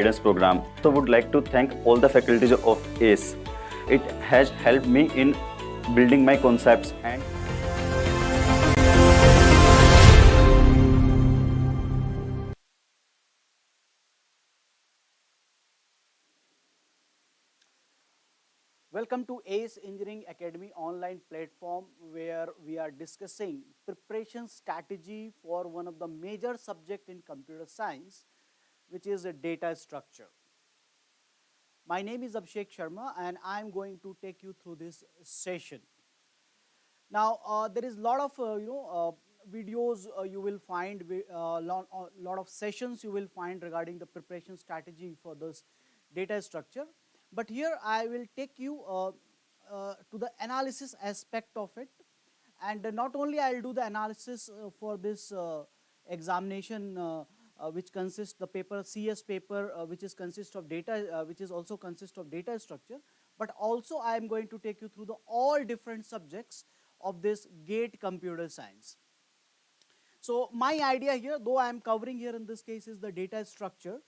guidance program. So would like to thank all the faculties of ACE. It has helped me in building my concepts and Welcome to ACE Engineering Academy online platform where we are discussing preparation strategy for one of the major subject in computer science, which is a data structure. My name is Abhishek Sharma and I'm going to take you through this session. Now, there is a lot of videos you will find, lot of sessions you will find regarding the preparation strategy for this data structure. But here I will take you to the analysis aspect of it, and not only I'll do the analysis for this examination, which consists the paper CS paper, which is consist of data, which is also consist of data structure, but also I am going to take you through the all different subjects of this GATE computer science. So my idea here, though I am covering here in this case is the data structure,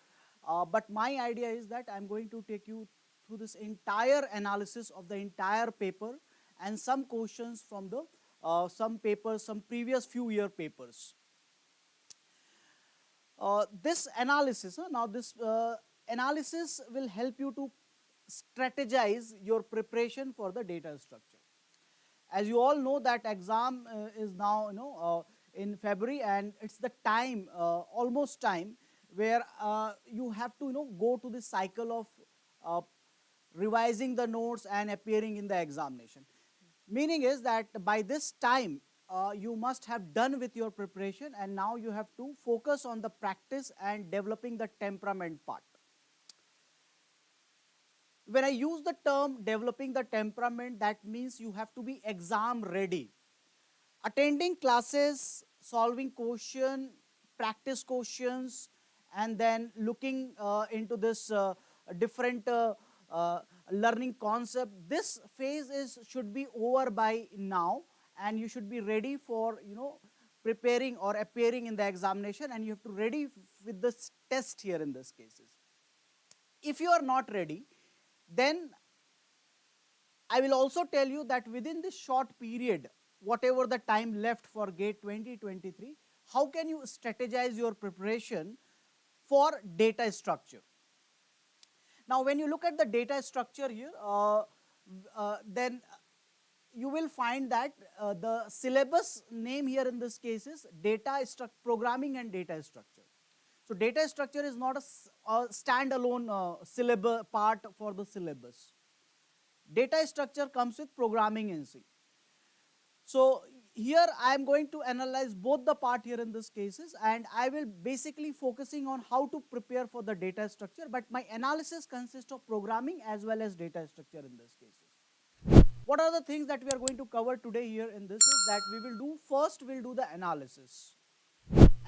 but my idea is that I am going to take you through this entire analysis of the entire paper and some questions from the some papers, some previous few year papers. This analysis, analysis will help you to strategize your preparation for the data structure. As you all know that exam is now in February, and it's the time, almost time, where you have to go to the cycle of revising the notes and appearing in the examination. Meaning is that by this time you must have done with your preparation, and now you have to focus on the practice and developing the temperament part. When I use the term developing the temperament, that means you have to be exam ready. Attending classes, solving question, practice questions, and then looking into this different learning concept. This phase should be over by now, and you should be ready for preparing or appearing in the examination, and you have to ready with this test here in this cases. If you are not ready, then I will also tell you that within this short period, whatever the time left for GATE 2023, how can you strategize your preparation for data structure? Now, when you look at the data structure here, then you will find that the syllabus name here in this case is programming and data structure. So data structure is not a standalone syllabus part for the syllabus. Data structure comes with programming in C. So here I am going to analyze both the part here in this cases, and I will basically focusing on how to prepare for the data structure, but my analysis consists of programming as well as data structure in this cases. What are the things that we are going to cover today here in this is that we will do, first we'll do the analysis.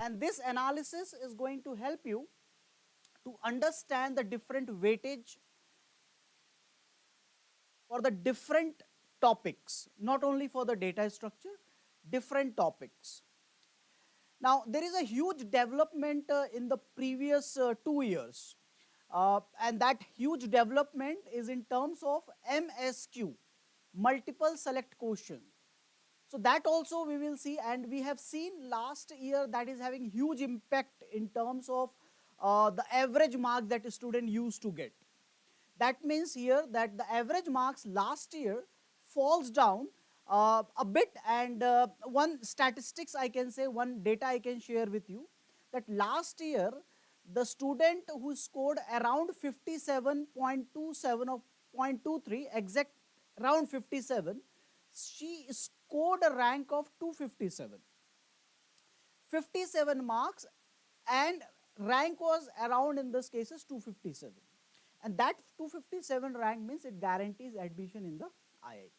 And this analysis is going to help you to understand the different weightage for the different topics, not only for the data structure, different topics. Now, there is a huge development in the previous 2 years, and that huge development is in terms of MSQ, multiple select question. So that also we will see, and we have seen last year that is having huge impact in terms of the average mark that a student used to get. That means here that the average marks last year falls down a bit, and one statistics I can say, one data I can share with you, that last year the student who scored around 57.27 or 0.23, exact around 57, she scored a rank of 257. 57 marks, and rank was around in this case is 257. And that 257 rank means it guarantees admission in the IIT.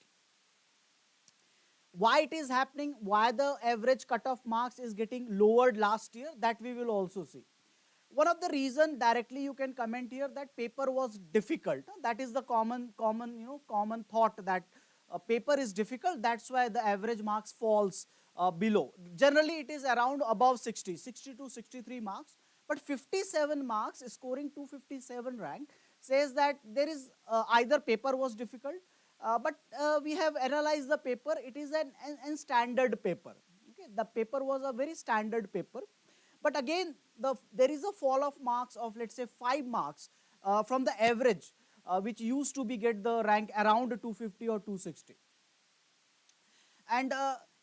Why it is happening, why the average cutoff marks is getting lowered last year, that we will also see. One of the reason directly you can comment here that paper was difficult. That is the common thought that paper is difficult, that's why the average marks falls below. Generally it is around above 60 to 63 marks, But 57 marks, scoring 257 rank, says that there is either paper was difficult, but we have analyzed the paper. It is an standard paper. Okay, the paper was a very standard paper, but again, there is a fall of marks of, let's say, 5 marks from the average, which used to be get the rank around 250 or 260. And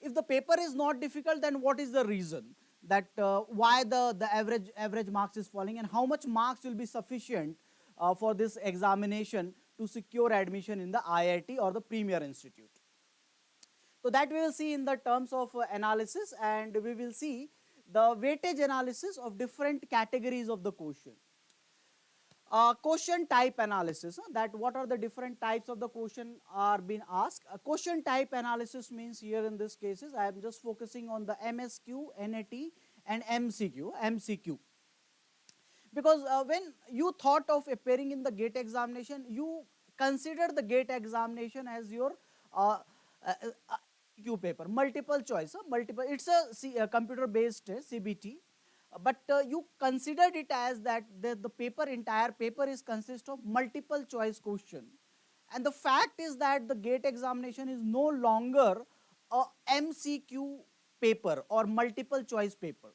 if the paper is not difficult, then what is the reason that why the average marks is falling, and how much marks will be sufficient for this examination to secure admission in the IIT or the premier institute? So that we will see in the terms of analysis, and we will see the weightage analysis of different categories of the question. Question type analysis, that what are the different types of the question are being asked. Question type analysis means here in this cases I am just focusing on the MSQ, NAT and MCQ. Because when you thought of appearing in the GATE examination, you consider the GATE examination as your Q paper, multiple choice, it's a computer based test, CBT, but you considered it as that the paper, entire paper is consist of multiple choice question, and the fact is that the GATE examination is no longer a MCQ paper or multiple choice paper,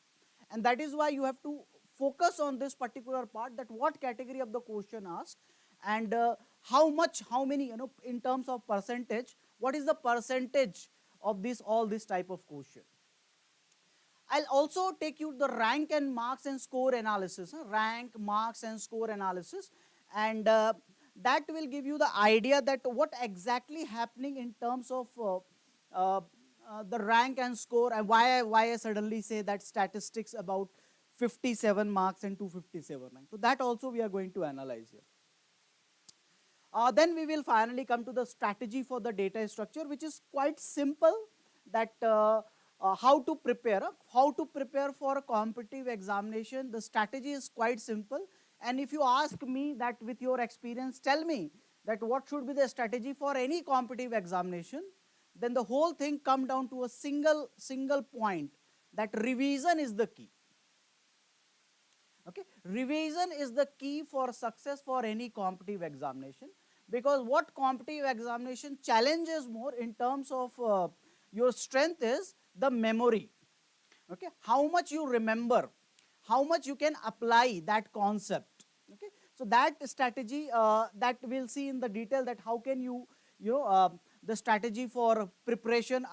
and that is why you have to focus on this particular part, that what category of the question asked, and how many, in terms of percentage, what is the percentage of all this type of question. I'll also take you the rank and marks and score analysis, rank, marks and score analysis, and that will give you the idea that what exactly happening in terms of the rank and score, and why I suddenly say that statistics about 57 marks and 257 rank. So that also we are going to analyze here. Then we will finally come to the strategy for the data structure, which is quite simple, that how to prepare for a competitive examination. The strategy is quite simple, and if you ask me that with your experience, tell me that what should be the strategy for any competitive examination, then the whole thing come down to a single point, that revision is the key. Okay, revision is the key for success for any competitive examination, because what competitive examination challenges more in terms of your strength is the memory. Okay, how much you remember, how much you can apply that concept. Okay, so that strategy that we'll see in the detail, that how can you the strategy for preparation.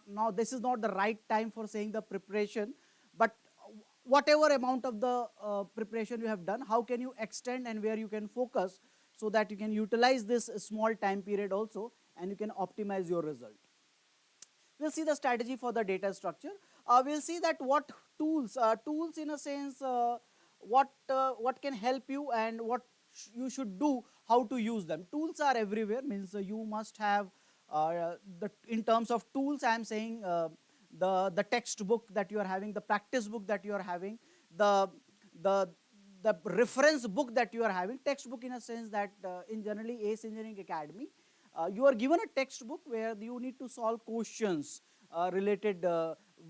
Now this is not the right time for saying the preparation, but whatever amount of the preparation you have done, how can you extend and where you can focus, so that you can utilize this small time period also, and you can optimize your result. We'll see the strategy for the data structure. We'll see that what tools in a sense, what can help you and what you should do, how to use them. Tools are everywhere, means you must have in terms of tools, I am saying the textbook that you are having, the practice book that you are having, the reference book that you are having. Textbook in a sense that in generally ACE Engineering Academy, you are given a textbook where you need to solve questions related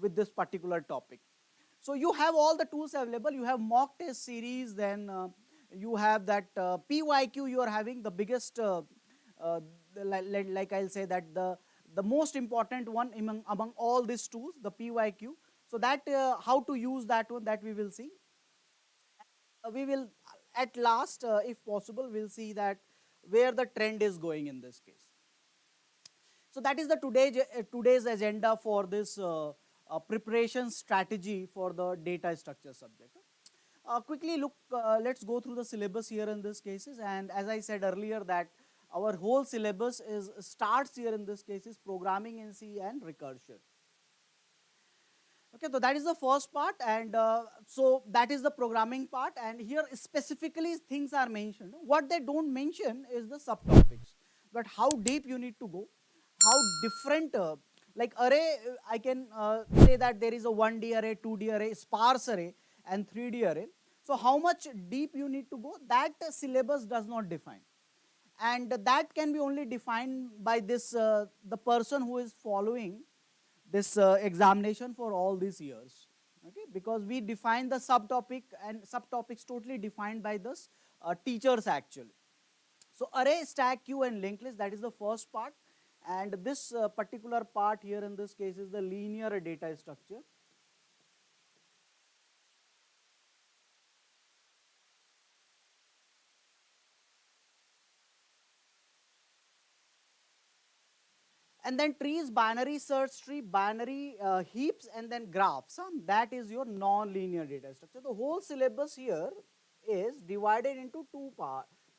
with this particular topic. So you have all the tools available. You have mock test series, then you have that PYQ you are having, the biggest, like I'll say that the most important one among all these tools, the PYQ. So that how to use that one, that we will see. We will at last, if possible, we'll see that where the trend is going in this case. So that is the today's agenda for this preparation strategy for the data structure subject. Quickly look, let's go through the syllabus here in this cases, and as I said earlier that our whole syllabus starts here in this case is programming in C and recursion. Okay, so that is the first part, and so that is the programming part, and here specifically things are mentioned. What they don't mention is the subtopics, but how deep you need to go, how different, like array, I can say that there is a 1D array, 2D array, sparse array and 3D array. So how much deep you need to go, that syllabus does not define, and that can be only defined by this the person who is following this examination for all these years. Okay, because we define the subtopic, and subtopics totally defined by this teachers actually. So array, stack, queue and linked list, that is the first part, and this particular part here in this case is the linear data structure. And then trees, binary search tree, binary heaps, and then graphs. That is your non-linear data structure. The whole syllabus here is divided into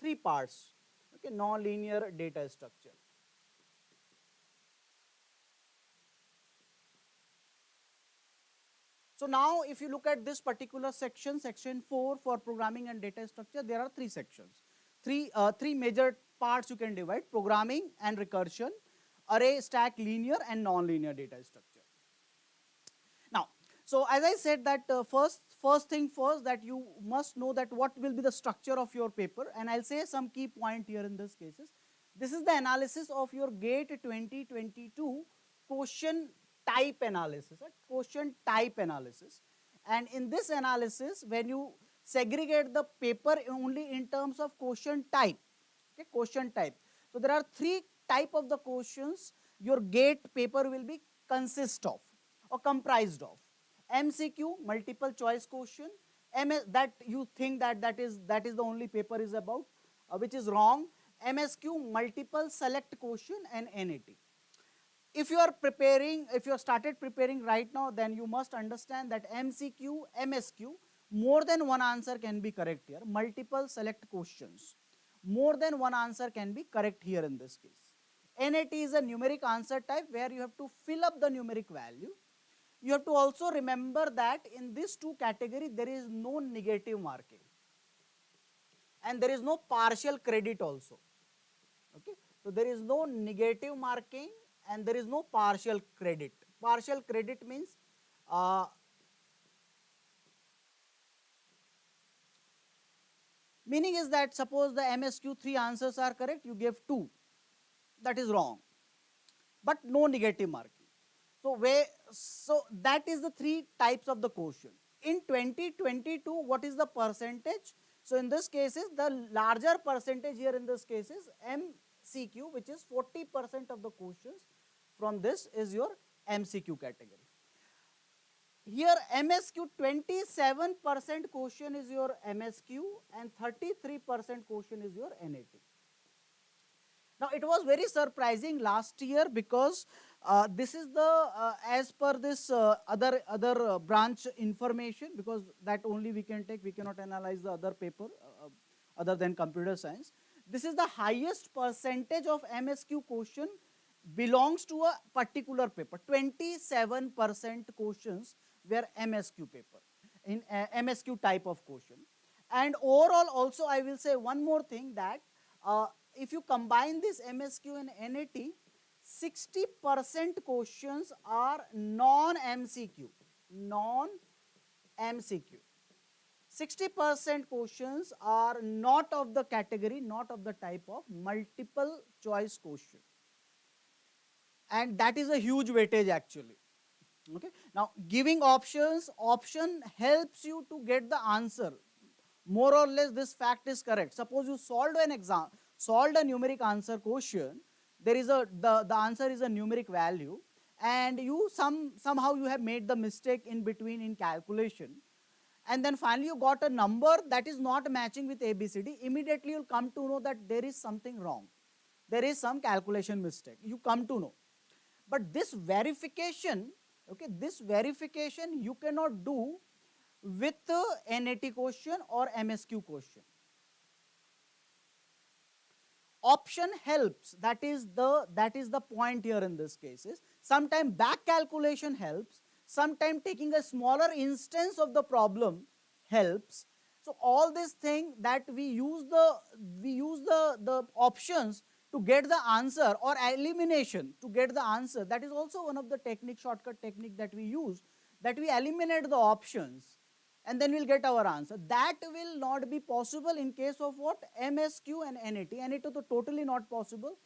three parts. Okay, non-linear data structure. So now if you look at this particular section, section 4 for programming and data structure, there are three sections. Three major parts you can divide: programming and recursion, array, stack, linear and non-linear data structure. Now, so as I said that first thing first, that you must know that what will be the structure of your paper, and I'll say some key point here in this cases. This is the analysis of your GATE 2022 question type analysis, right? Question type analysis. And in this analysis, when you segregate the paper only in terms of question type, okay, question type. So there are three type of the questions your GATE paper will be consist of or comprised of. MCQ, multiple choice question, that you think that is the only paper is about, which is wrong. MSQ, multiple select question, and NAT. If you are preparing, if you have started preparing right now, then you must understand that MCQ, MSQ, more than one answer can be correct here. Multiple select questions, more than one answer can be correct here in this case. NAT is a numeric answer type where you have to fill up the numeric value. You have to also remember that in these two categories there is no negative marking and there is no partial credit also. Okay, so there is no negative marking and there is no partial credit. Partial credit means meaning is that suppose the MSQ 3 answers are correct, you give 2, that is wrong, but no negative marking. So that is the three types of the question. In 2022, what is the percentage? So in this case is the larger percentage here in this case is MCQ, which is 40% of the questions from this is your MCQ category. Here MSQ 27% question is your MSQ and 33% question is your NAT. Now it was very surprising last year because this is the as per this other branch information, because that only we can take, we cannot analyze the other paper other than computer science. This is the highest percentage of MSQ question belongs to a particular paper. 27% questions were MSQ paper, in MSQ type of question. And overall also I will say one more thing, that if you combine this MSQ and NAT, 60% questions are non-MCQ, non-MCQ. 60% questions are not of the category, not of the type of multiple choice question. And that is a huge weightage actually. Okay. Now giving options, option helps you to get the answer. More or less this fact is correct. Suppose you solved an exam, solved a numeric answer question, there is the answer is a numeric value, and you somehow you have made the mistake in between in calculation, and then finally you got a number that is not matching with ABCD. Immediately you'll come to know that there is something wrong, there is some calculation mistake, you come to know. But this verification, okay, this verification you cannot do with NAT question or MSQ question. Option helps, that is the point here in this case. Sometimes back calculation helps, sometimes taking a smaller instance of the problem helps. So all this thing that we use the options to get the answer, or elimination to get the answer, that is also one of the technique, shortcut technique that we use, that we eliminate the options and then we'll get our answer. That will not be possible in case of what? MSQ and NAT. NAT is totally not possible.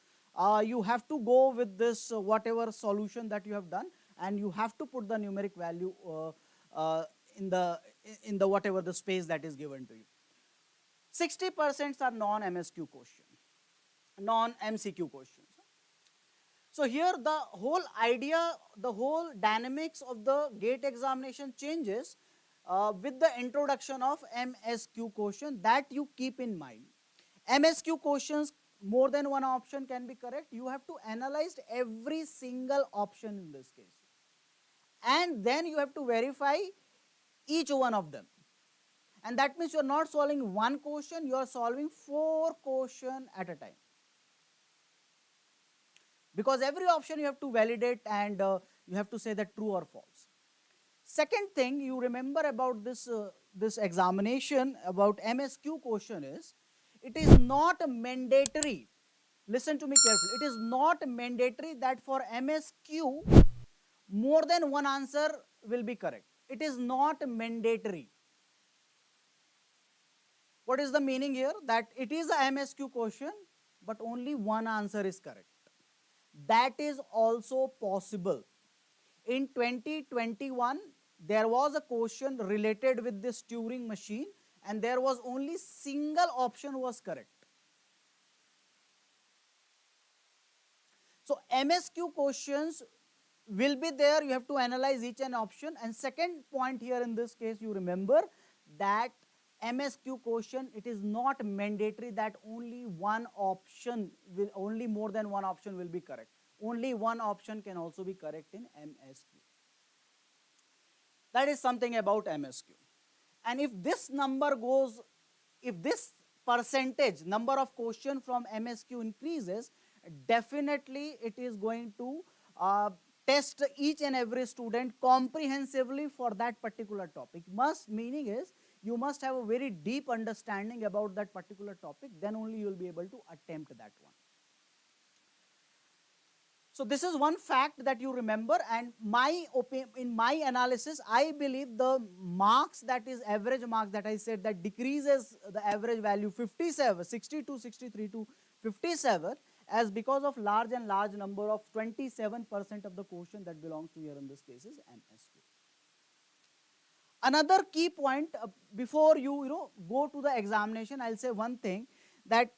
You have to go with this whatever solution that you have done, and you have to put the numeric value uh, in the in the whatever the space that is given to you. 60% are non-MSQ question, non-MCQ questions. So here the whole idea, the whole dynamics of the GATE examination changes with the introduction of MSQ question, that you keep in mind. MSQ questions, more than one option can be correct. You have to analyze every single option in this case. And then you have to verify each one of them. And that means you are not solving one question, you are solving 4 questions at a time. Because every option you have to validate and you have to say that true or false. Second thing you remember about this examination about MSQ question is, it is not mandatory. Listen to me carefully. It is not mandatory that for MSQ more than one answer will be correct. It is not mandatory. What is the meaning here? That it is a MSQ question, but only one answer is correct. That is also possible. In 2021, there was a question related with this Turing machine, and there was only single option was correct. So MSQ questions will be there, you have to analyze each and option. And second point here in this case, you remember that MSQ question, it is not mandatory that only one option will, only more than one option will be correct. Only one option can also be correct in MSQ. That is something about MSQ. And if this number goes, if this percentage number of questions from MSQ increases, definitely it is going to test each and every student comprehensively for that particular topic. Meaning is, you must have a very deep understanding about that particular topic, then only you will be able to attempt that one. So this is one fact that you remember, and in my analysis, I believe the marks, that is average marks that I said that decreases the average value 57, 62, 63 to 57, as because of large number of 27% of the question that belongs to here in this case is MSQ. Another key point before you go to the examination, I'll say one thing, that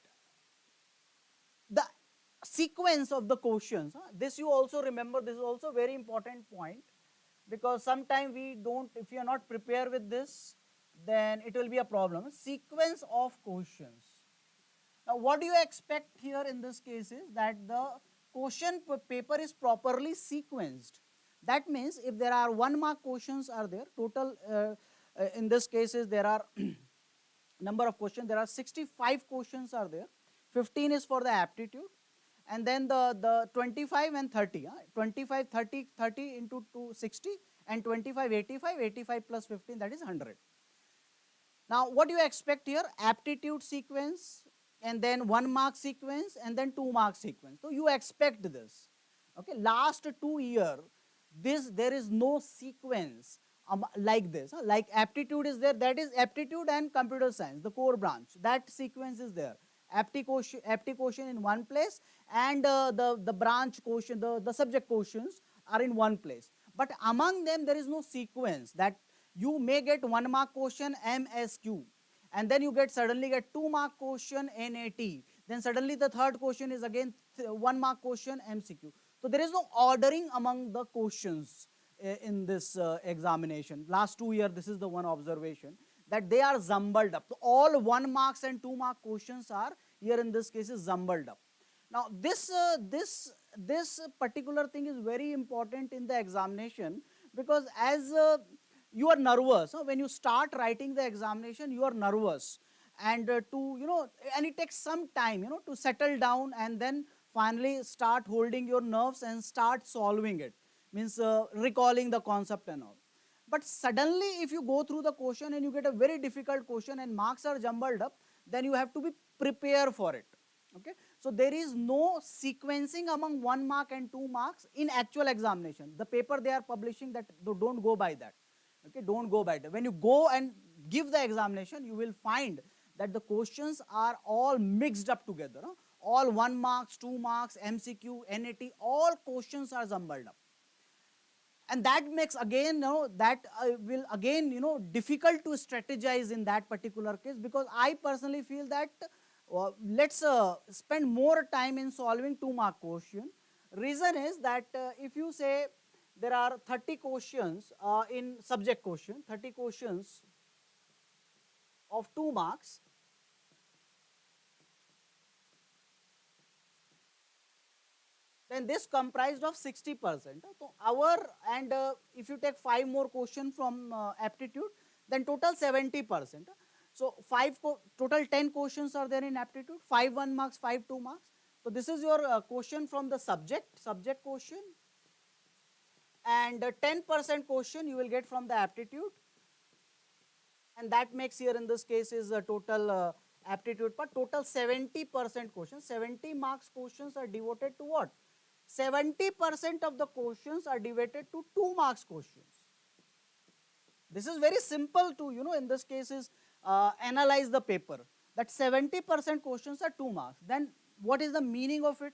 the sequence of the questions, this you also remember, this is also very important point, because sometimes we don't, if you are not prepared with this, then it will be a problem. Sequence of questions. Now what do you expect here in this case is that the question paper is properly sequenced. That means if there are 1 mark questions are there, total in this case is there are number of questions, there are 65 questions are there, 15 is for the aptitude, and then the 25 and 30, 25, 30, 30 into 260, and 25, 85, 85 plus 15, that is 100. Now what do you expect here? Aptitude sequence, and then 1 mark sequence, and then 2 mark sequence. So you expect this. Okay, last 2 years, there is no sequence like this. Like aptitude is there, that is aptitude and computer science, the core branch, that sequence is there. Apti quotient in one place, and the branch quotient, the subject quotients are in one place. But among them there is no sequence, that you may get 1 mark question MSQ, and then you suddenly get 2 mark question NAT, then suddenly the third question is again 1 mark question MCQ. So there is no ordering among the questions in this examination. Last 2 years, this is the one observation, that they are jumbled up. So all 1 marks and 2 mark questions are here in this case is jumbled up. Now this particular thing is very important in the examination, because as you are nervous when you start writing the examination, you are nervous, and and it takes some time to settle down, and then finally start holding your nerves and start solving it, means recalling the concept and all. But suddenly if you go through the question and you get a very difficult question and marks are jumbled up, then you have to be prepared for it. Okay, so there is no sequencing among 1 mark and 2 marks in actual examination. The paper they are publishing, that don't go by that. Okay, don't go by that. When you go and give the examination, you will find that the questions are all mixed up together. All 1 marks, 2 marks, MCQ, NAT, all questions are jumbled up. and that makes again, that will again, difficult to strategize in that particular case, because I personally feel that let's spend more time in solving 2-mark question. Reason is that if you say there are 30 questions in subject question, 30 questions of 2 marks, then this comprised of 60%. So our, and if you take 5 more questions from aptitude, then total 70%. So total 10 questions are there in aptitude, 5 1 marks, 5 2 marks. So this is your question from the subject question, and 10% question you will get from the aptitude, and that makes here in this case is a total aptitude part. Total 70% questions, 70 marks questions are devoted to what? 70% of the questions are devoted to 2 marks questions. This is very simple to, in this case is analyze the paper, that 70% questions are 2 marks. Then what is the meaning of it?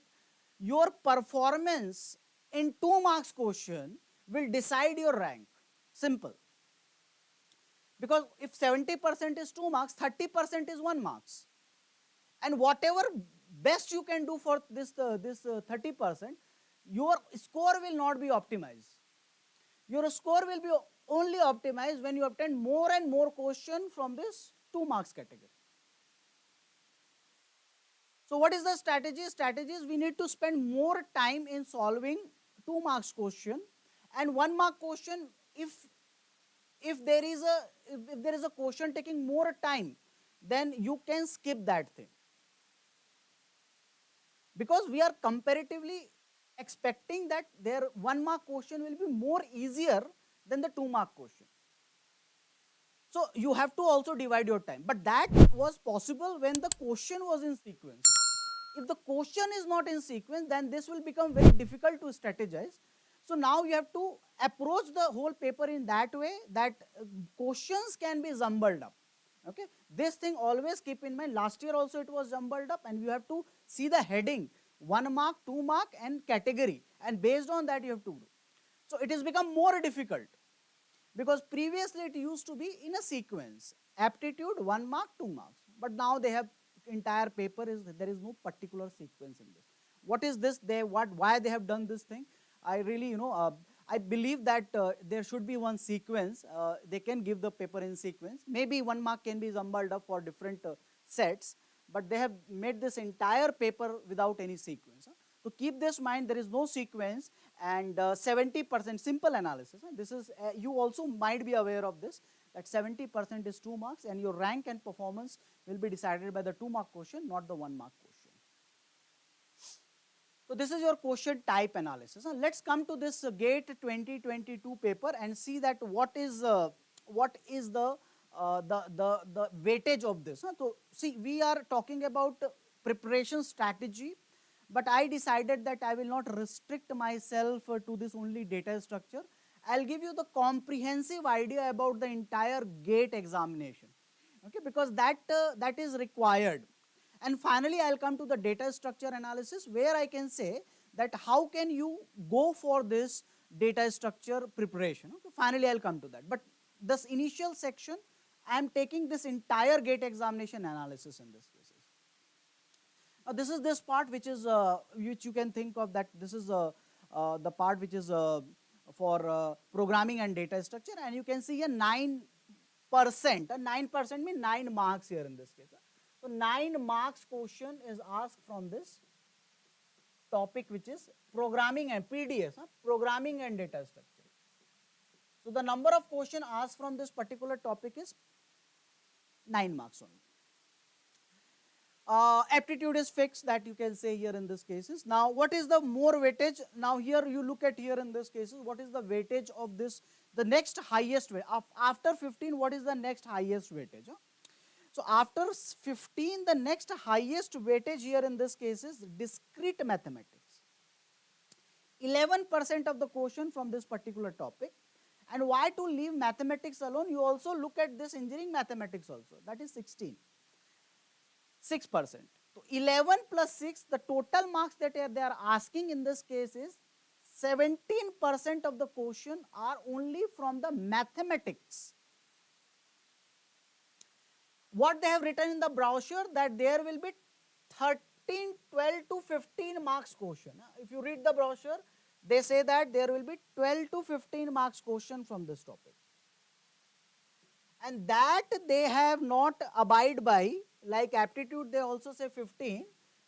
Your performance in 2 marks question will decide your rank. Simple. Because if 70% is 2 marks, 30% is 1 marks. And whatever best you can do for this 30%, your score will not be optimized. Your score will be only optimized when you obtain more and more questions from this 2 marks category. So what is the strategy? Strategy is we need to spend more time in solving 2 marks question, and 1 mark question, if there is a question taking more time, then you can skip that thing, because we are comparatively expecting that their 1 mark question will be more easier than the 2 mark question. So you have to also divide your time, but that was possible when the question was in sequence. If the question is not in sequence, then this will become very difficult to strategize. So now you have to approach the whole paper in that way that questions can be jumbled up. Okay, this thing always keep in mind. Last year also it was jumbled up, and you have to see the heading, 1 mark, 2 mark and category, and based on that you have to do. So it has become more difficult, because previously it used to be in a sequence, aptitude 1 mark, 2 marks, but now they have entire paper is, there is no particular sequence in this. What is this? Why they have done this thing? I really, I believe that there should be one sequence. They can give the paper in sequence. Maybe 1 mark can be jumbled up for different sets, but they have made this entire paper without any sequence. So keep this in mind, there is no sequence, and 70% simple analysis. This is, you also might be aware of this, that 70% is 2 marks, and your rank and performance will be decided by the 2 mark question, not the 1 mark question. So this is your question type analysis. Let's come to this GATE 2022 paper and see that what is the weightage of this. So see, we are talking about preparation strategy, but I decided that I will not restrict myself to this only data structure. I'll give you the comprehensive idea about the entire GATE examination, okay, because that is required. And finally, I'll come to the data structure analysis, where I can say that how can you go for this data structure preparation. Okay, finally, I'll come to that. But this initial section, I am taking this entire GATE examination analysis in this cases. Now, this is this part which is which you can think of that this is the part which is for programming and data structure, and you can see a 9%. 9% means 9 marks here in this case. So 9 marks question is asked from this topic, which is programming and PDS, programming and data structure. So the number of question asked from this particular topic is 9 marks only. Aptitude is fixed, that you can say here in this cases. Now what is the more weightage? Now here you look at here in this cases, what is the weightage of this, the next highest weight after 15, what is the next highest weightage? So after 15, the next highest weightage here in this case is discrete mathematics. 11% of the question from this particular topic. And why to leave mathematics alone? You also look at this engineering mathematics also, that is 6%. So 11 plus 6, the total marks that they are asking in this case is 17% of the question are only from the mathematics. What they have written in the brochure, that there will be 13, 12 to 15 marks question. If you read the brochure, they say that there will be 12 to 15 marks question from this topic. And that they have not abide by, like aptitude they also say 15,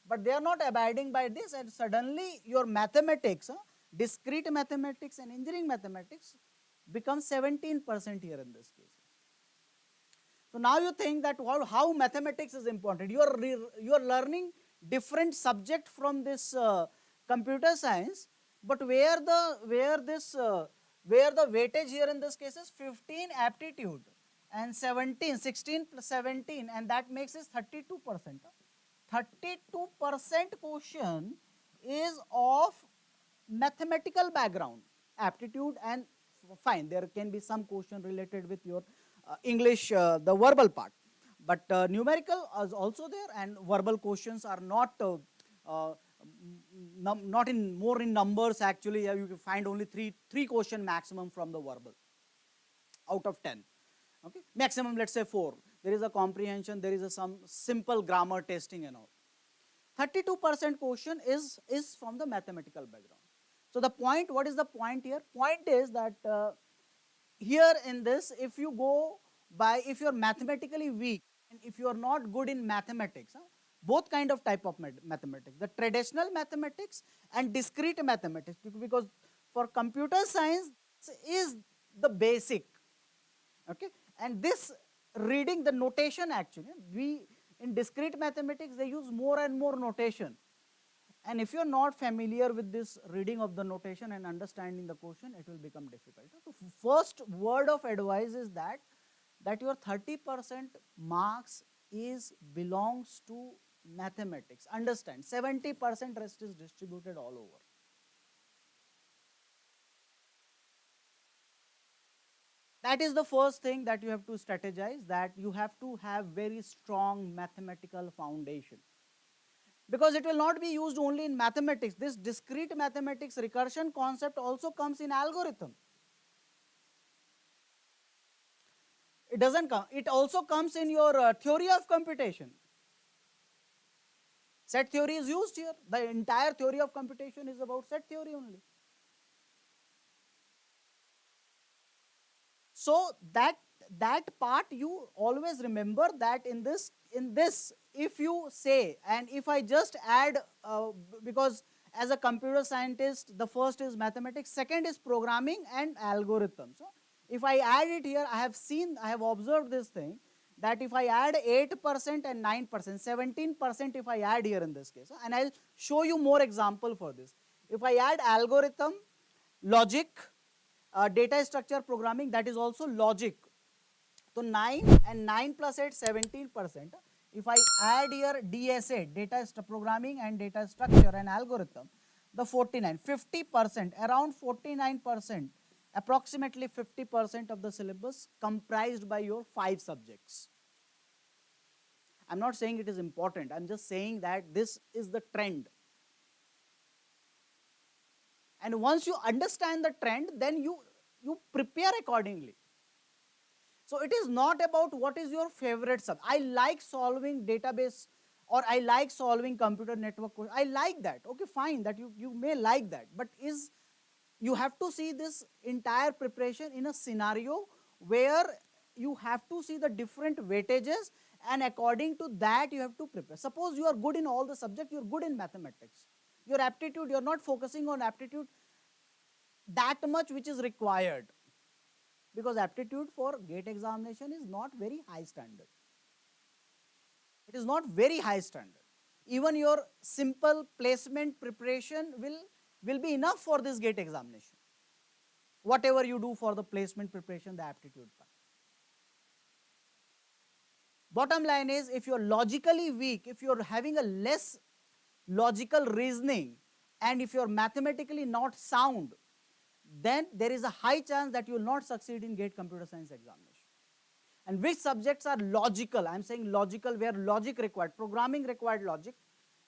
but they are not abiding by this, and suddenly your mathematics, discrete mathematics and engineering mathematics become 17% here in this case. So now you think that how mathematics is important. You are learning different subject from this computer science, but where the weightage here in this case is 15 aptitude and 16 plus 17, and that makes it 32%. 32% question is of mathematical background, aptitude, and fine, there can be some question related with your English, the verbal part, but numerical is also there, and verbal questions are not not in more in numbers. Actually, you can find only three question maximum from the verbal out of 10. Okay, maximum let's say 4. There is a comprehension, there is some simple grammar testing and all. 32% question is from the mathematical background. So the point, what is the point here? Point is that here in this, if you go by, if you are mathematically weak and if you are not good in mathematics, both kind of type of mathematics, the traditional mathematics and discrete mathematics, because for computer science is the basic, okay, and this reading the notation, actually we in discrete mathematics they use more and more notation, and if you are not familiar with this reading of the notation and understanding the question, it will become difficult. So first word of advice is that your 30% marks belongs to mathematics. Understand, 70% rest is distributed all over. That is the first thing that you have to strategize, that you have to have very strong mathematical foundation, because it will not be used only in mathematics. This discrete mathematics recursion concept also comes in algorithm. It doesn't come, it also comes in your theory of computation. Set theory is used here. The entire theory of computation is about set theory only. So that part you always remember, that in this if you say, and if I just add, because as a computer scientist the first is mathematics, second is programming and algorithm. So if I add it here, I have observed this thing, that if I add 8% and 9%, 17% if I add here in this case, and I'll show you more example for this. If I add algorithm, logic, data structure programming, that is also logic. So 9 and 9 plus 8, 17%. If I add here DSA, data programming and data structure and algorithm, the 49, 50%, around 49%, approximately 50% of the syllabus comprised by your 5 subjects. I'm not saying it is important, I'm just saying that this is the trend. And once you understand the trend, then you prepare accordingly. So it is not about what is your favorite subject. I like solving database, or I like solving computer network. I like that. Okay, fine, that you may like that, but you have to see this entire preparation in a scenario where you have to see the different weightages, and according to that you have to prepare. Suppose you are good in all the subjects, you are good in mathematics. Your aptitude, you are not focusing on aptitude that much which is required, because aptitude for GATE examination is not very high standard. It is not very high standard. Even your simple placement preparation will be enough for this GATE examination. Whatever you do for the placement preparation, the aptitude part. Bottom line is, if you are logically weak, if you are having a less logical reasoning, and if you are mathematically not sound, then there is a high chance that you will not succeed in GATE computer science examination. And which subjects are logical? I am saying logical, where logic required, programming required logic,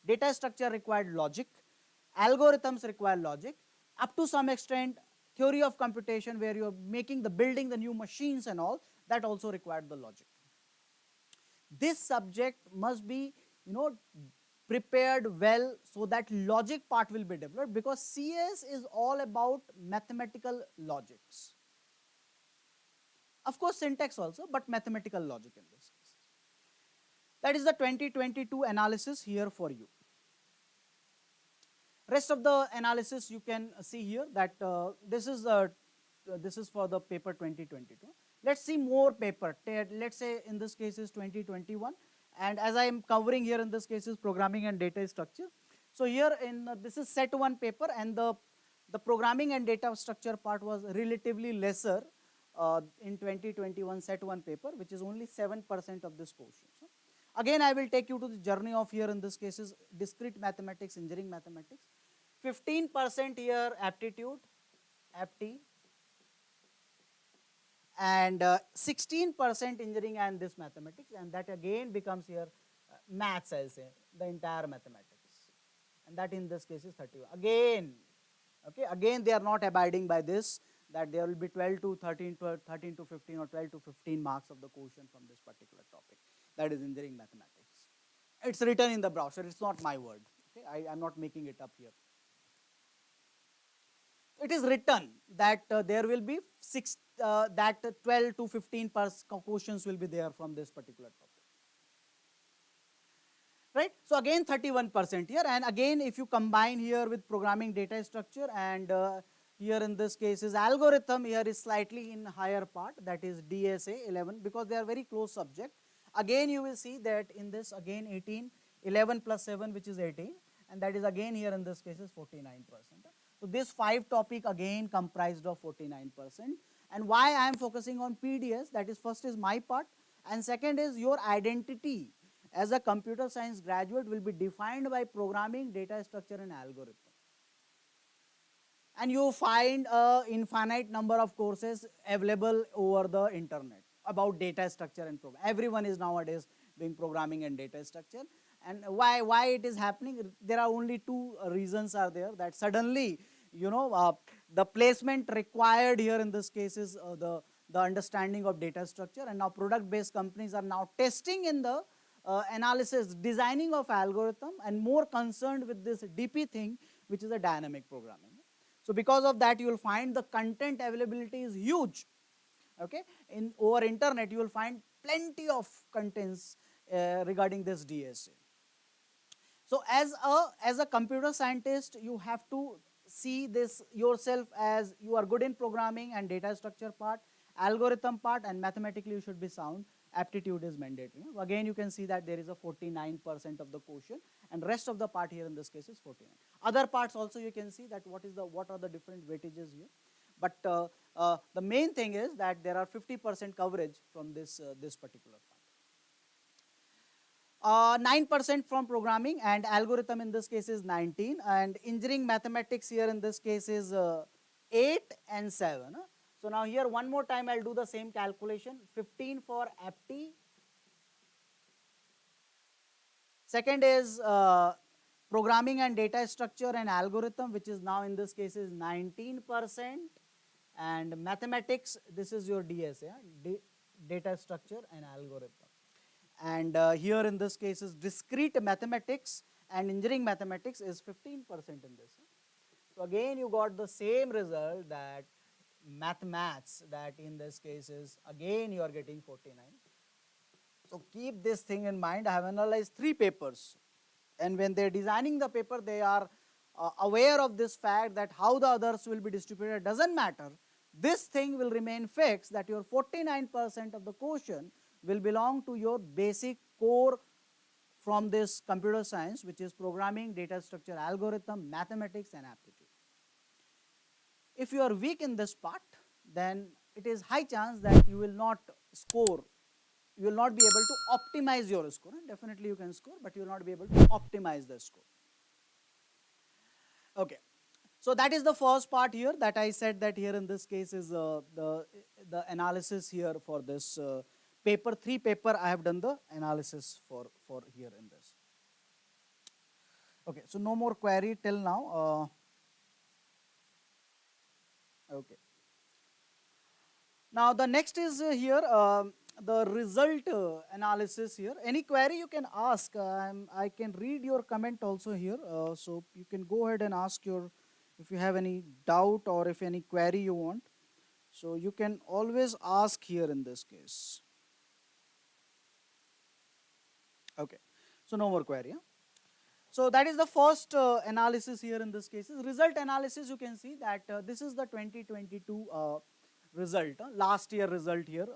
data structure required logic, algorithms require logic, up to some extent theory of computation where you're making the building the new machines and all, that also required the logic. This subject must be, prepared well so that logic part will be developed, because CS is all about mathematical logics. Of course syntax also, but mathematical logic in this case. That is the 2022 analysis here for you. Rest of the analysis you can see here, that this is for the paper 2022. Let's see more paper. Let's say in this case is 2021, and as I am covering here in this case is programming and data structure. So here in this is set 1 paper, and the programming and data structure part was relatively lesser in 2021 set 1 paper, which is only 7% of this portion. So again, I will take you to the journey of here in this case is discrete mathematics, engineering mathematics. 15% here aptitude, apti, and 16% engineering and this mathematics, and that again becomes here maths, I'll say, the entire mathematics, and that in this case is 31. Again, okay, again they are not abiding by this, that there will be 12 to 13 to 15 or 12 to 15 marks of the question from this particular topic, that is engineering mathematics. It's written in the brochure, it's not my word, okay, I am not making it up here. It is written that there will be 12 to 15 questions will be there from this particular topic, right? So again 31% here, and again if you combine here with programming data structure and here in this case is algorithm, here is slightly in higher part, that is DSA 11, because they are very close subject. Again you will see that in this again 18, 11 plus 7 which is 18, and that is again here in this case is 49%. So this 5 topic again comprised of 49%. And why I am focusing on PDS, that is first is my part, and second is your identity as a computer science graduate will be defined by programming, data structure and algorithm. And you find a infinite number of courses available over the internet about data structure and program. Everyone is nowadays doing programming and data structure. And why it is happening? There are only 2 reasons are there, that suddenly, the placement required here in this case is the understanding of data structure, and now product-based companies are now testing in the analysis, designing of algorithm, and more concerned with this DP thing, which is a dynamic programming. So because of that, you will find the content availability is huge. Okay, over internet you will find plenty of contents regarding this DSA. So as a computer scientist, you have to see this yourself as you are good in programming and data structure part, algorithm part, and mathematically you should be sound. Aptitude is mandatory. Again, you can see that there is a 49% of the quotient, and rest of the part here in this case is 49. Other parts also you can see that what are the different weightages here. But the main thing is that there are 50% coverage from this particular part. 9% from programming, and algorithm in this case is 19, and engineering mathematics here in this case is 8 and 7. So now here one more time I'll do the same calculation. 15 for apti. Second is programming and data structure and algorithm, which is now in this case is 19%, and mathematics, this is your DSA, data structure and algorithm. And here in this case is discrete mathematics and engineering mathematics is 15% in this. So again you got the same result, that maths, that in this case is again you are getting 49. So keep this thing in mind. I have analyzed 3 papers, and when they are designing the paper, they are aware of this fact that how the others will be distributed doesn't matter. This thing will remain fixed, that your 49% of the quotient will belong to your basic core from this computer science, which is programming, data structure, algorithm, mathematics and aptitude. If you are weak in this part, then it is high chance that you will not score, you will not be able to optimize your score. Definitely you can score, but you will not be able to optimize the score. Okay. So that is the first part here, that I said that here in this case is the analysis here for this paper 3 paper. I have done the analysis for here in this. Okay, so no more query till now. Okay. Now the next is here the result analysis here. Any query you can ask. I can read your comment also here. So you can go ahead and ask your, if you have any doubt or if any query you want. So you can always ask here in this case. Okay. So no more query. Huh? So that is the first analysis here in this case. Result analysis, you can see that this is the 2022 result, last year result here.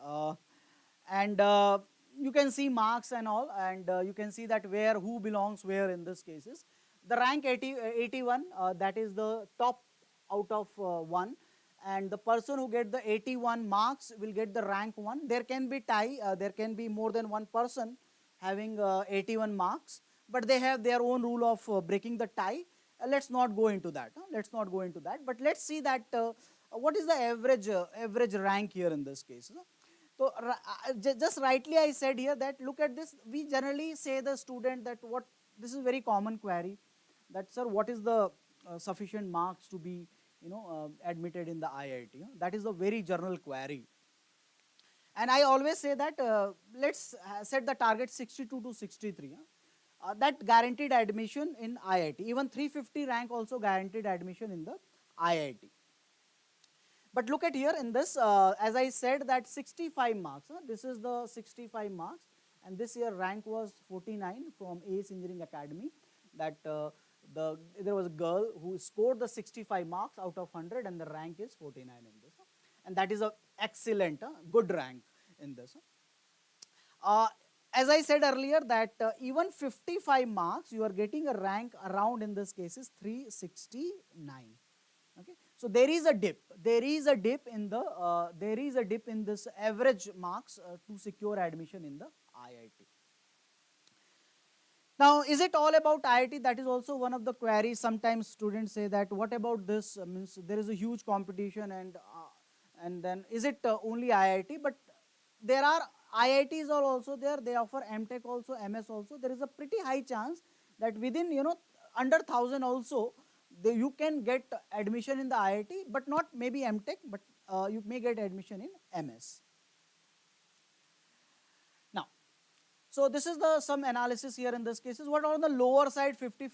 And you can see marks and all, and you can see that where, who belongs where in this cases. The rank 81, that is the top out of 1. And the person who get the 81 marks will get the rank 1. There can be tie, there can be more than one person having 81 marks, but they have their own rule of breaking the tie. Let's not go into that. Let's not go into that. But let's see that what is the average rank here in this case. So just rightly I said here that look at this. We generally say the student that what, this is very common query, that sir, what is the sufficient marks to be admitted in the IIT. That is a very general query. And I always say that let's set the target 62 to 63. That guaranteed admission in IIT. Even 350 rank also guaranteed admission in the IIT. But look at here in this, as I said that 65 marks. This is the 65 marks. And this year rank was 49 from ACE Engineering Academy. That there was a girl who scored the 65 marks out of 100 and the rank is 49 in this. And that is a excellent, good rank in this. As I said earlier that even 55 marks, you are getting a rank around in this case is 369. Okay, so there is a dip. There is a dip in this average marks to secure admission in the IIT. Now, is it all about IIT? That is also one of the queries. Sometimes students say that what about this? Means there is a huge competition, and then is it only IIT? But there are IITs are also there. They offer MTech also, MS also. There is a pretty high chance that within under 1,000 also you can get admission in the IIT, but not maybe MTech, but you may get admission in MS. Now, so this is the some analysis here in this case. What are on the lower side 50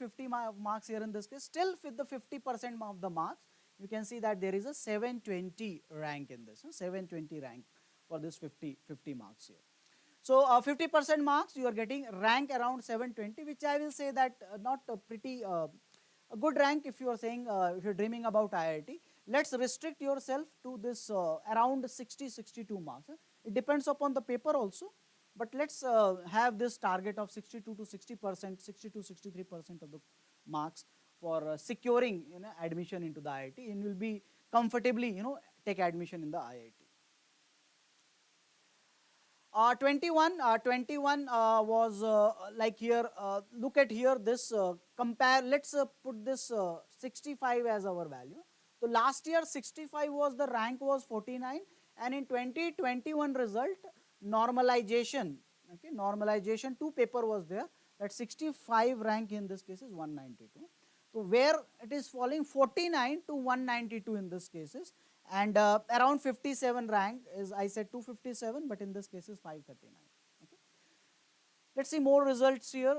marks here in this case? Still with the 50% of the marks, you can see that there is a 720 rank in this, 720 rank for this 50 marks here. So 50% marks, you are getting rank around 720, which I will say that not a pretty a good rank if you are saying, if you are dreaming about IIT. Let's restrict yourself to this around 60-62 marks. It depends upon the paper also, but let's have this target of 62 to 60%, 60-63% of the marks for securing admission into the IIT, and will be comfortably take admission in the IIT. 21 was like here, look at here this compare, let's put this 65 as our value. So last year 65 was the rank was 49, and in 2021 result normalization, okay, normalization 2 paper was there, that 65 rank in this case is 192. So where it is falling 49 to 192 in this cases, and around 57 rank is, I said 257, but in this case is 539. Okay. Let's see more results here.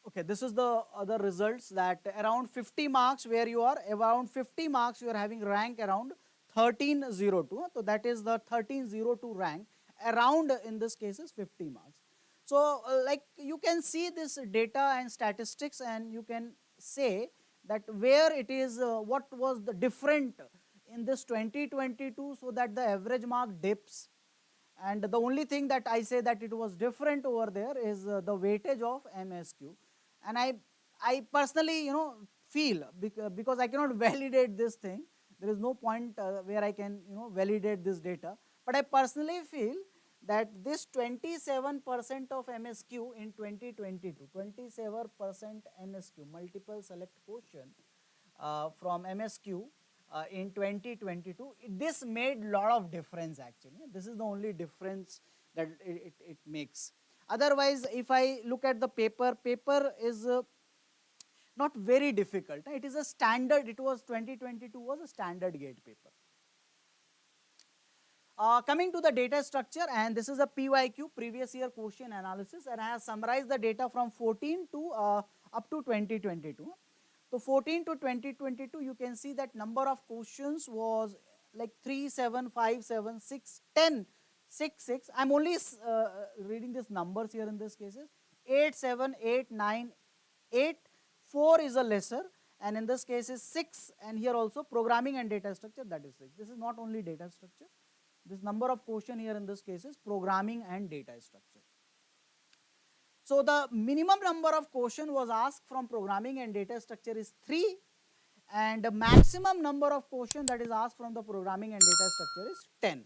Okay, this is the other results, that around 50 marks where you are, around 50 marks you are having rank around 1302. So that is the 1302 rank, around in this case is 50 marks. So like you can see this data and statistics, and you can say that where it is, what was the different in this 2022, so that the average mark dips. And the only thing that I say that it was different over there is the weightage of MSQ. And I personally feel, because I cannot validate this thing, there is no point where I can validate this data, but I personally feel that this 27% of MSQ in 2022, 27% MSQ, multiple select question from MSQ in 2022, this made lot of difference actually. This is the only difference that it makes. Otherwise, if I look at the paper is not very difficult. It is a standard, it was 2022 was a standard gate paper. Coming to the data structure, and this is a PYQ, previous year question analysis, and I have summarized the data from 14 to up to 2022. So 14 to 2022, you can see that number of questions was like 3, 7, 5, 7, 6, 10, 6, 6. I'm only reading these numbers here in this cases. 8, 7, 8, 9, 8, 4 is a lesser, and in this case is 6, and here also programming and data structure, that is 6. This is not only data structure. This number of question here in this case is programming and data structure. So the minimum number of question was asked from programming and data structure is 3, and the maximum number of question that is asked from the programming and data structure is 10.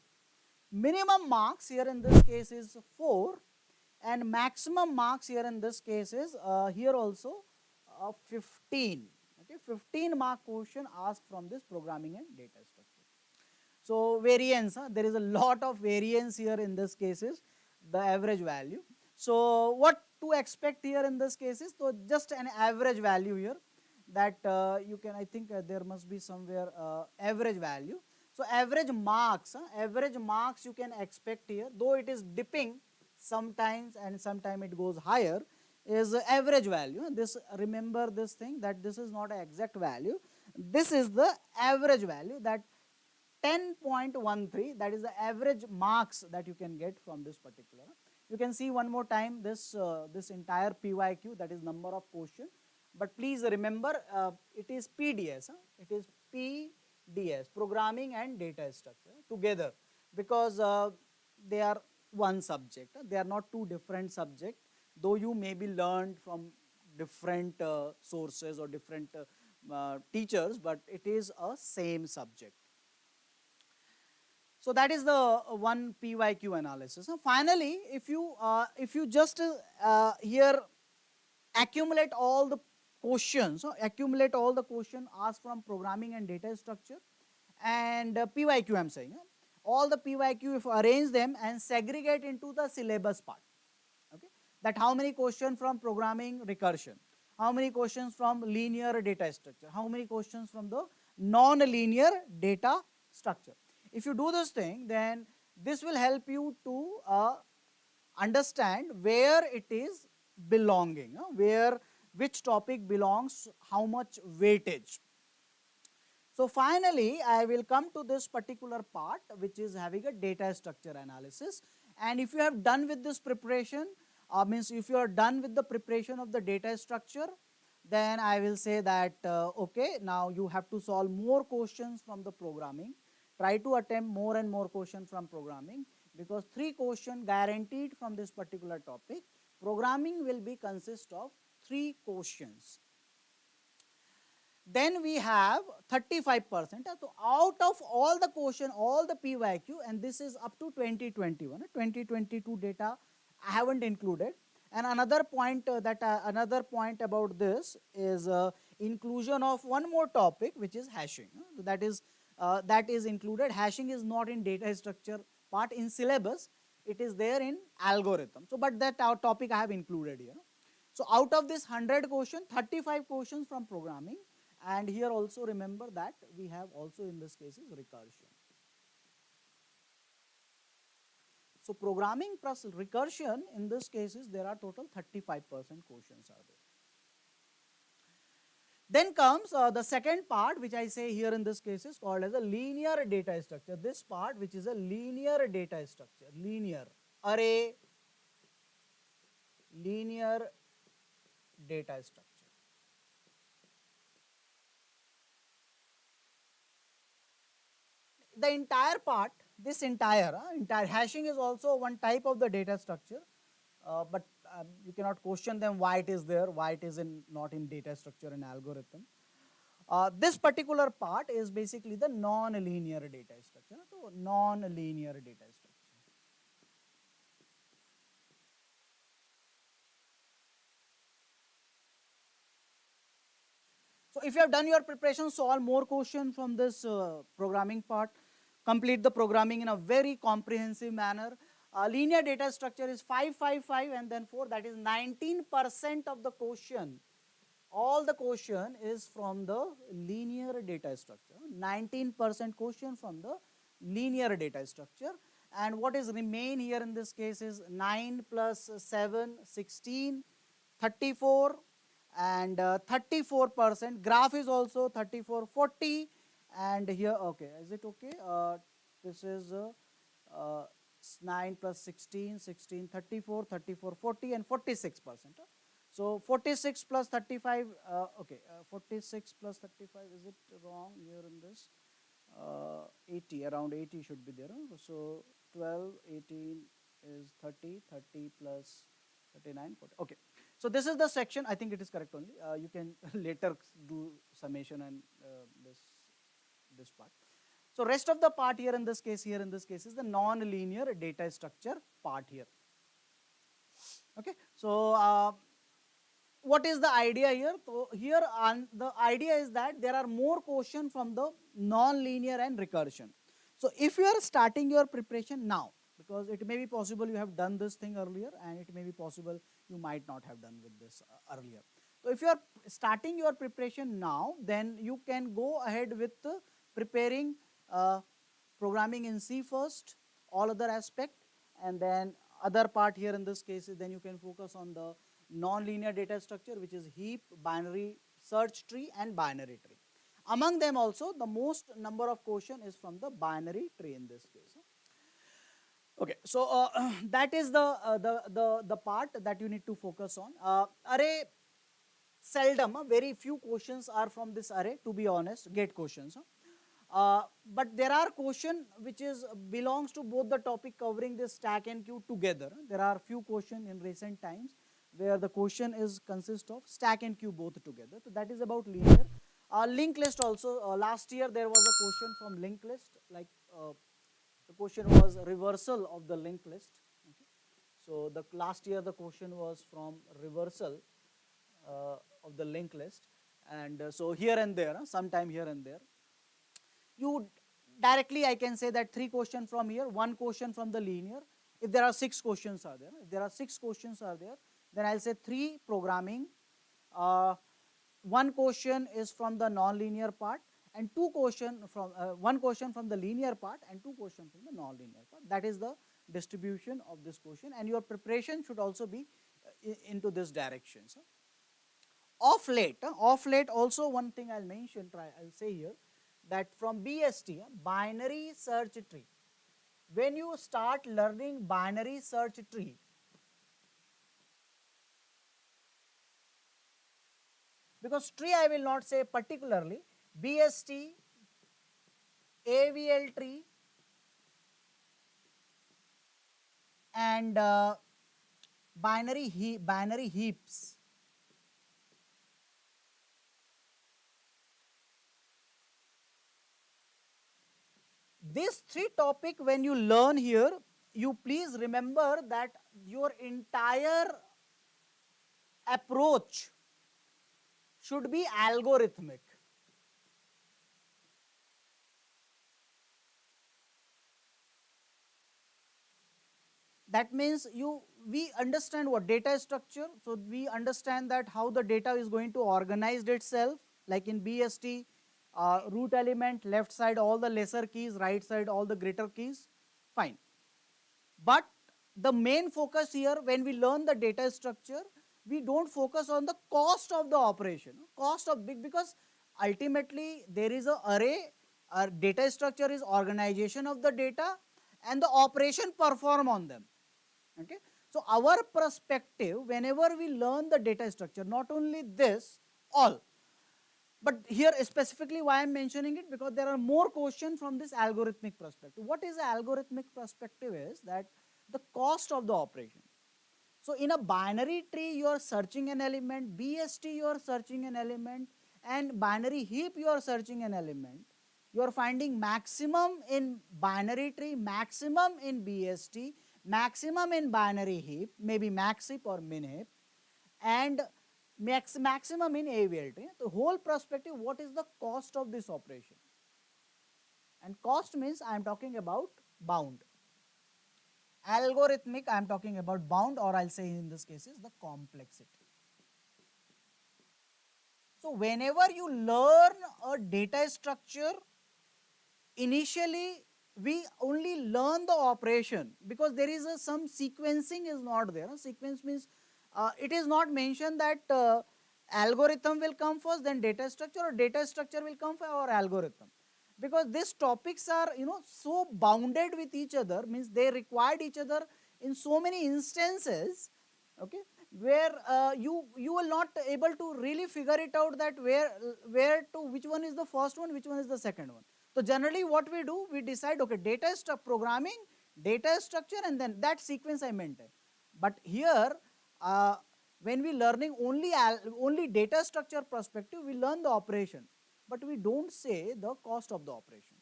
Minimum marks here in this case is 4, and maximum marks here in this case is here also 15. Okay, 15 mark question asked from this programming and data structure. So variance, there is a lot of variance here in this cases, the average value. So what to expect here in this cases? So just an average value here, that you can, I think there must be somewhere average value. So average marks you can expect here, though it is dipping sometimes and sometimes it goes higher, is average value. This, remember this thing, that this is not an exact value. This is the average value, that 10.13, that is the average marks that you can get from this particular. You can see one more time this this entire PYQ, that is number of question, but please remember it is PDS, it is PDS, programming and data structure together, because they are one subject, they are not two different subjects, though you may be learned from different sources or different teachers, but it is a same subject. So that is the one PYQ analysis. Now finally, if you just here accumulate all the questions, asked from programming and data structure and PYQ, I'm saying, all the PYQ, if you arrange them and segregate into the syllabus part, okay, that how many questions from programming recursion, how many questions from linear data structure, how many questions from the non-linear data structure. If you do this thing, then this will help you to understand where it is belonging, which topic belongs, how much weightage. So finally, I will come to this particular part, which is having a data structure analysis. And if you have done with this preparation, means if you are done with the preparation of the data structure, then I will say that okay, now you have to solve more questions from the programming. Try to attempt more and more questions from programming, because 3 questions guaranteed from this particular topic. Programming will be consist of 3 questions. Then we have 35%. So out of all the question, all the PYQ, and this is up to 2021, 2022 data I haven't included. And another point another point about this is inclusion of one more topic, which is hashing. That is included. Hashing is not in data structure part in syllabus, it is there in algorithm. So but that our topic I have included here. So out of this 100 questions, 35 questions from programming, and here also remember that we have also in this case is recursion. So programming plus recursion, in this cases there are total 35% questions are there. Then comes the second part, which I say here in this case is called as a linear data structure. This part, which is a linear data structure, linear array, linear data structure. The entire part, this entire hashing is also one type of the data structure, but you cannot question them why it is there, why it is not in data structure and algorithm. This particular part is basically the non-linear data structure. So non-linear data structure. So if you have done your preparation, solve more questions from this programming part, complete the programming in a very comprehensive manner. Linear data structure is 5, 5, 5 and then 4, that is 19% of the question all the question is from the linear data structure. 19% question from the linear data structure, and what is remain here in this case is 9 plus 7, 16, 34, and 34%. Graph is also 34, 40, and here, okay, is it okay? This is uh, 9 plus 16, 16, 34, 34, 40, and 46%. So 46 plus 35, okay, 46 plus 35, is it wrong here in this? 80, around 80 should be there. So 12, 18 is 30, 30 plus 39, 40. Okay. So this is the section. I think it is correct only. You can later do summation and this part. So rest of the part here in this case is the non-linear data structure part here. Okay. So what is the idea here? So here the idea is that there are more questions from the non-linear and recursion. So if you are starting your preparation now, because it may be possible you have done this thing earlier, and it may be possible you might not have done with this earlier. So if you are starting your preparation now, then you can go ahead with preparing programming in C first, all other aspect, and then other part here in this case, then you can focus on the non-linear data structure, which is heap, binary search tree, and binary tree. Among them also, the most number of question is from the binary tree in this case. Okay, so that is the part that you need to focus on. Array, seldom, very few questions are from this array, to be honest, get questions. But there are questions which is belongs to both the topic covering this stack and queue together. There are few questions in recent times where the question is consist of stack and queue both together. So that is about linear. Linked list also, last year there was a question from linked list, like the question was reversal of the linked list. Okay. So the last year the question was from reversal of the linked list, and so here and there, sometime here and there. You directly, I can say that 3 questions from here, 1 question from the linear. If there are 6 questions are there, then I'll say 3 programming, 1 question is from the non-linear part, and 2 question from 1 question from the linear part and 2 questions from the non-linear part. That is the distribution of this question, and your preparation should also be into this direction. So, of late also one thing I'll mention, I'll say here, that from BST, binary search tree, when you start learning binary search tree, because tree I will not say particularly, BST, AVL tree, and binary heaps. These 3 topics, when you learn here, you please remember that your entire approach should be algorithmic. That means we understand what data structure, so we understand that how the data is going to organize itself, like in BST, root element, left side all the lesser keys, right side all the greater keys, fine. But the main focus here, when we learn the data structure, we don't focus on the cost of the operation, because ultimately there is a array, our data structure is organization of the data and the operation perform on them. Okay. So our perspective, whenever we learn the data structure, not only this, all, but here specifically why I am mentioning it, because there are more questions from this algorithmic perspective. What is the algorithmic perspective is that the cost of the operation. So in a binary tree you are searching an element, BST you are searching an element, and binary heap you are searching an element. You are finding maximum in binary tree, maximum in BST, maximum in binary heap, maybe max heap or min heap, and maximum in AVL tree. The whole perspective, what is the cost of this operation? And cost means I am talking about bound. Algorithmic, I am talking about bound, or I'll say in this case is the complexity. So whenever you learn a data structure, initially we only learn the operation because there is some sequencing is not there. Sequence means it is not mentioned that algorithm will come first, then data structure, or data structure will come first or algorithm, because these topics are so bounded with each other, means they required each other in so many instances, okay, where you will not able to really figure it out that where to which one is the first one, which one is the second one. So generally what we do, we decide, okay, data programming, data structure, and then that sequence I maintain. But here when we learning only data structure perspective, we learn the operation, but we don't say the cost of the operation.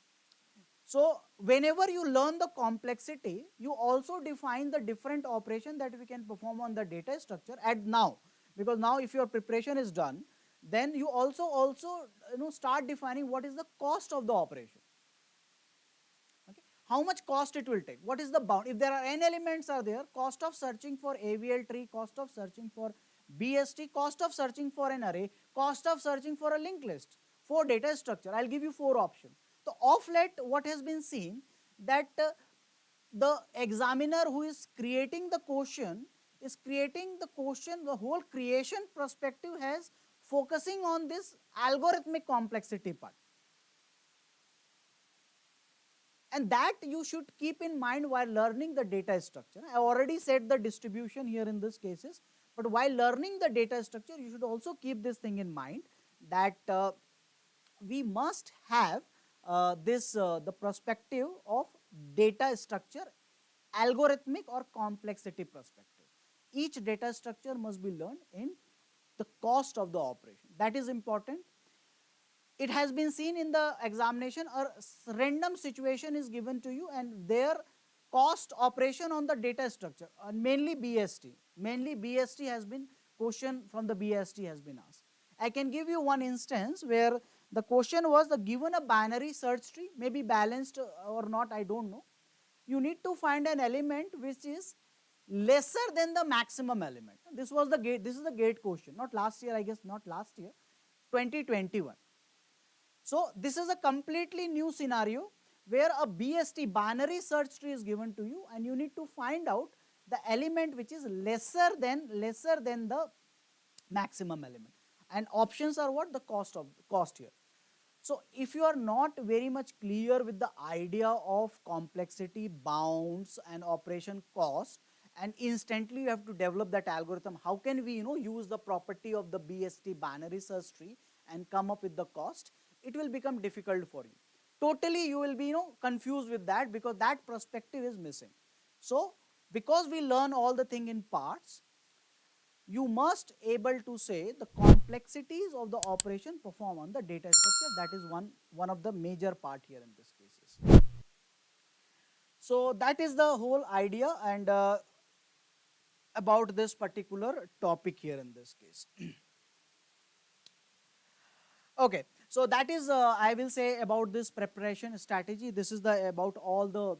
So whenever you learn the complexity, you also define the different operation that we can perform on the data structure at now, because now if your preparation is done, then you also start defining what is the cost of the operation. Okay, how much cost it will take, what is the bound, if there are n elements are there, cost of searching for AVL tree, cost of searching for BST, cost of searching for an array, cost of searching for a linked list. For data structure, I'll give you 4 options. So of late what has been seen that the examiner who is creating the question is creating the question, the whole creation perspective has focusing on this algorithmic complexity part. And that you should keep in mind while learning the data structure. I already said the distribution here in this cases, but while learning the data structure, you should also keep this thing in mind that we must have the perspective of data structure, algorithmic or complexity perspective. Each data structure must be learned in the cost of the operation. That is important. It has been seen in the examination, a random situation is given to you and their cost operation on the data structure, mainly BST has been question from the BST has been asked. I can give you one instance where the question was the given a binary search tree, maybe balanced or not, I don't know. You need to find an element which is lesser than the maximum element. This was the gate, this is the gate question, not last year, I guess not last year, 2021. So this is a completely new scenario where a BST binary search tree is given to you and you need to find out the element which is lesser than the maximum element. And options are what? The cost here. So if you are not very much clear with the idea of complexity, bounds and operation cost, and instantly you have to develop that algorithm, how can we use the property of the BST binary search tree and come up with the cost, it will become difficult for you. Totally you will be confused with that because that perspective is missing. So because we learn all the thing in parts, you must able to say the complexities of the operation performed on the data structure. That is one of the major part here in this cases. So that is the whole idea and about this particular topic here in this case. Okay, so that is I will say about this preparation strategy. This is the about all the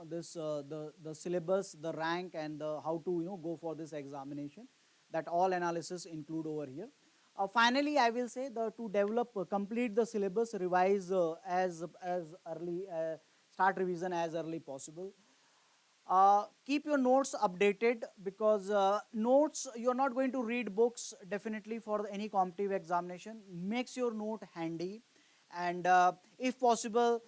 this the syllabus, the rank, and the how to go for this examination. That all analysis include over here. Finally, I will say to develop complete the syllabus, revise as early start revision as early possible. Keep your notes updated because notes, you are not going to read books definitely for any competitive examination. Makes your note handy, and if possible,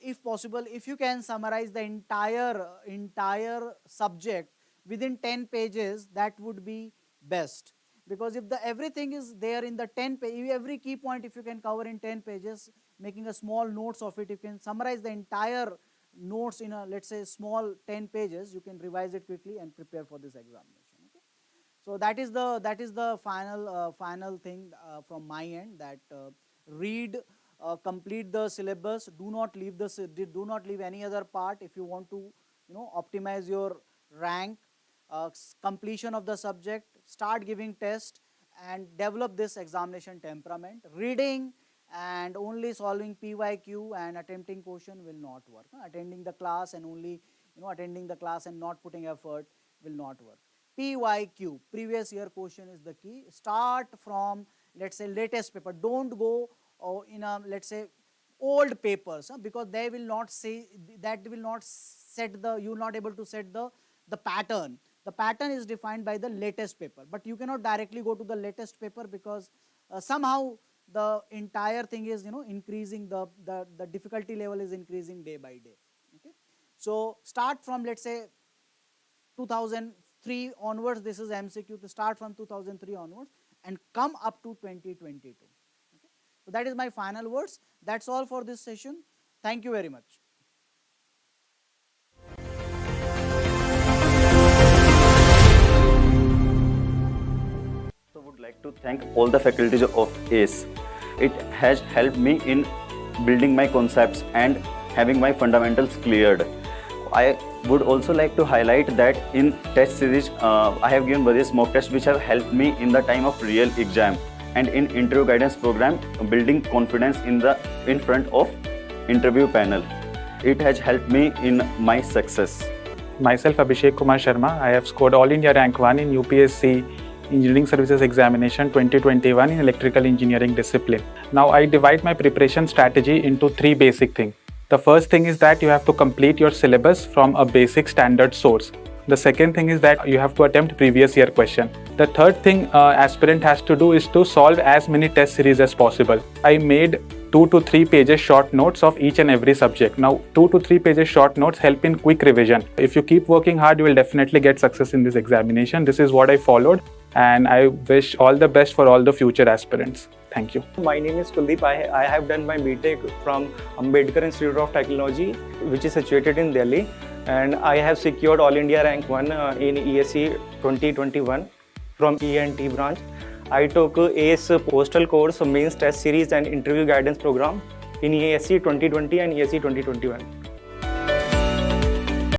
if you can summarize the entire subject within 10 pages, that would be best. Because if everything is there in the 10 page, every key point if you can cover in 10 pages, making a small notes of it, you can summarize the entire notes in a, let's say, small 10 pages, you can revise it quickly and prepare for this examination. Okay, so that is the final thing from my end, that read, complete the syllabus, do not leave any other part. If you want to optimize your rank, completion of the subject, start giving test and develop this examination temperament. Reading and only solving PYQ and attempting question will not work. Attending the class and only attending the class and not putting effort will not work. PYQ, previous year question, is the key. Start from let's say latest paper. Don't go in a, let's say, old papers, because they will not say, that will not set the, you will not able to set the pattern. The pattern is defined by the latest paper, but you cannot directly go to the latest paper, because somehow the entire thing is, increasing, the difficulty level is increasing day by day. Okay, so start from, let's say, 2003 onwards. This is MCQ. To start from 2003 onwards and come up to 2022. Okay, so that is my final words. That's all for this session. Thank you very much. So would like to thank all the faculties of ACE. It has helped me in building my concepts and having my fundamentals cleared. I would also like to highlight that in test series, I have given various mock tests which have helped me in the time of real exam, and in interview guidance program, building confidence in front of interview panel. It has helped me in my success. Myself, Abhishek Sharma. I have scored All India Rank 1 in UPSC Engineering Services Examination 2021 in Electrical Engineering discipline. Now, I divide my preparation strategy into 3 basic things. The first thing is that you have to complete your syllabus from a basic standard source. The second thing is that you have to attempt previous year question. The third thing aspirant has to do is to solve as many test series as possible. I made 2 to 3 pages short notes of each and every subject. Now, 2 to 3 pages short notes help in quick revision. If you keep working hard, you will definitely get success in this examination. This is what I followed, and I wish all the best for all the future aspirants. Thank you. My name is Kuldeep. I have done my BTech from Ambedkar Institute of Technology, which is situated in Delhi, and I have secured All India Rank 1 in ESE 2021 from E&T branch. I took ACE Postal Course, Mains Test Series and Interview Guidance Program in ESE 2020 and ESE 2021.